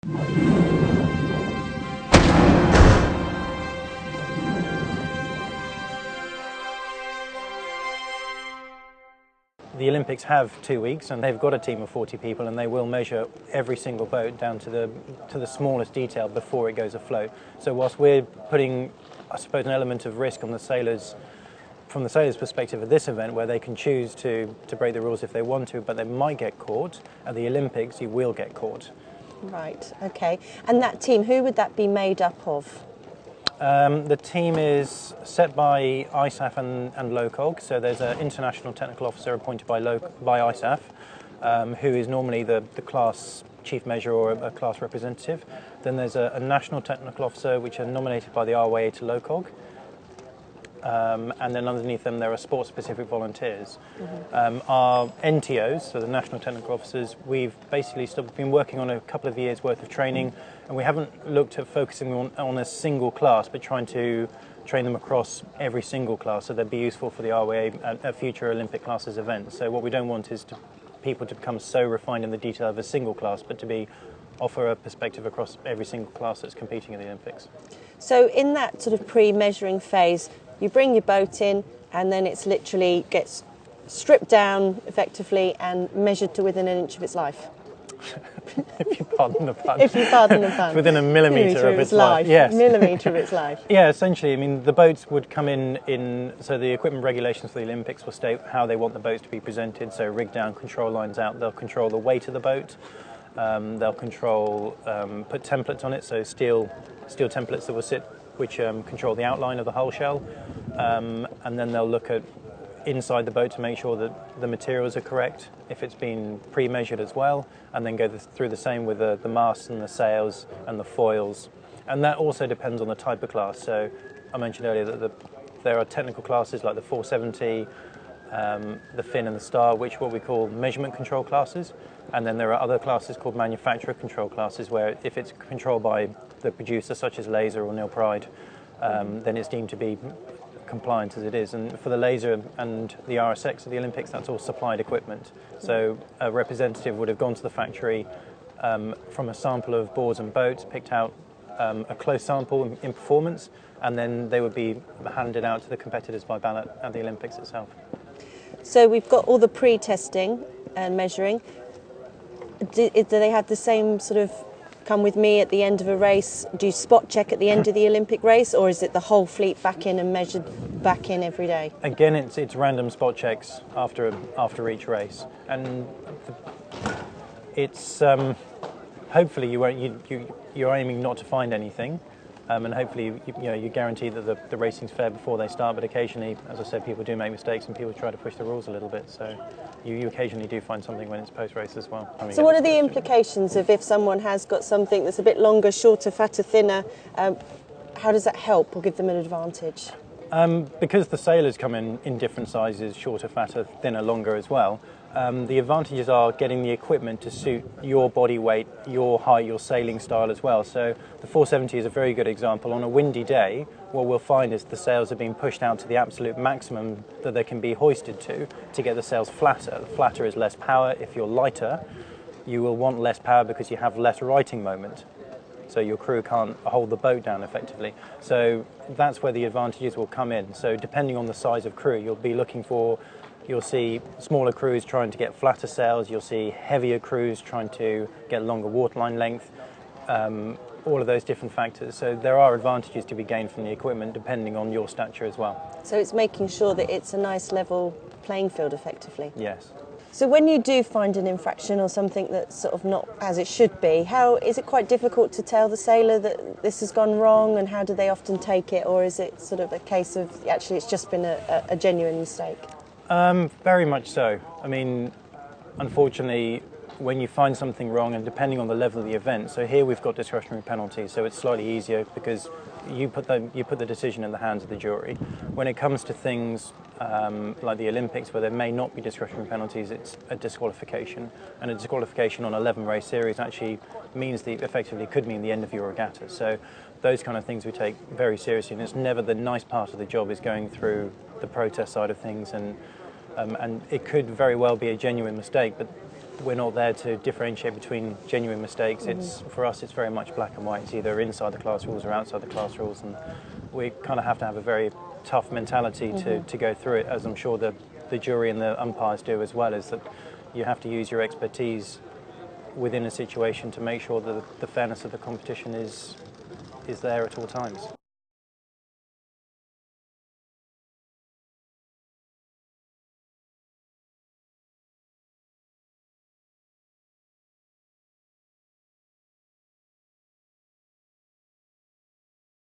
The Olympics have 2 weeks, and they've got a team of 40 people, and they will measure every single boat down to the smallest detail before it goes afloat. So whilst we're putting, I suppose, an element of risk on the sailors, from the sailors' perspective of this event, where they can choose to break the rules if they want to, but they might get caught, at the Olympics you will get caught. Right, okay. And that team, who would that be made up of? The team is set by ISAF and LOCOG, so there's an international technical officer appointed by ISAF, who is normally the class chief measurer or a class representative. Then there's a national technical officer which are nominated by the RYA to LOCOG, and then underneath them there are sport-specific volunteers. Our NTOs, so the national technical officers, we've basically been working on a couple of years' worth of training, and we haven't looked at focusing on a single class, but trying to train them across every single class so they'd be useful for the RYA at future Olympic classes events. So what we don't want is people to become so refined in the detail of a single class, but to offer a perspective across every single class that's competing at the Olympics. So in that sort of pre-measuring phase, you bring your boat in, and then it's literally gets stripped down effectively and measured to within an inch of its life. If you pardon the pun. If you pardon the pun. Within a millimetre of its life. Yes. Millimetre of its life. Yeah, essentially. I mean, the boats would come in, so the equipment regulations for the Olympics will state how they want the boats to be presented. So rig down, control lines out. They'll control the weight of the boat. They'll control, put templates on it, so steel templates that will sit, which control the outline of the hull shell. And then they'll look at inside the boat to make sure that the materials are correct, if it's been pre-measured as well, and then go through the same with the masts and the sails and the foils. And that also depends on the type of class. So I mentioned earlier that there are technical classes like the 470, the fin and the star, which what we call measurement control classes. And then there are other classes called manufacturer control classes, where if it's controlled by the producer, such as Laser or Neil Pride, then it's deemed to be compliant as it is. And for the Laser and the RSX of the Olympics, that's all supplied equipment. So a representative would have gone to the factory from a sample of boards and boats, picked out a close sample in performance, and then they would be handed out to the competitors by ballot at the Olympics itself. So we've got all the pre-testing and measuring. Do they have the same sort of come with me at the end of a race? Do you spot check at the end of the Olympic race, or is it the whole fleet back in and measured back in every day? Again, it's random spot checks after each race, and it's hopefully you're aiming not to find anything, and hopefully you guarantee that the racing's fair before they start. But occasionally, as I said, people do make mistakes and people try to push the rules a little bit. So you occasionally do find something when it's post-race as well. So what are the implications of if someone has got something that's a bit longer, shorter, fatter, thinner? How does that help or give them an advantage? Because the sailors come in different sizes, shorter, fatter, thinner, longer as well. The advantages are getting the equipment to suit your body weight, your height, your sailing style as well. So the 470 is a very good example. On a windy day, what we'll find is the sails are being pushed out to the absolute maximum that they can be hoisted to get the sails flatter. Flatter is less power. If you're lighter, you will want less power because you have less righting moment. So your crew can't hold the boat down effectively. So that's where the advantages will come in. So depending on the size of crew, you'll see smaller crews trying to get flatter sails, you'll see heavier crews trying to get longer waterline length, all of those different factors. So there are advantages to be gained from the equipment depending on your stature as well. So it's making sure that it's a nice level playing field effectively? Yes. So when you do find an infraction or something that's sort of not as it should be, how is it quite difficult to tell the sailor that this has gone wrong, and how do they often take it, or is it sort of a case of actually it's just been a genuine mistake? Very much so. I mean, unfortunately, when you find something wrong, and depending on the level of the event, so here we've got discretionary penalties, so it's slightly easier because you put the decision in the hands of the jury. When it comes to things like the Olympics, where there may not be discretionary penalties, it's a disqualification, and a disqualification on 11 race series actually means effectively could mean the end of your regatta. So those kind of things we take very seriously, and it's never the nice part of the job is going through the protest side of things, and it could very well be a genuine mistake, but we're not there to differentiate between genuine mistakes. It's for us, it's very much black and white. It's either inside the class rules or outside the class rules, and we kind of have to have a very tough mentality to go through it, as I'm sure the jury and the umpires do as well. Is that you have to use your expertise within a situation to make sure that the fairness of the competition is there at all times.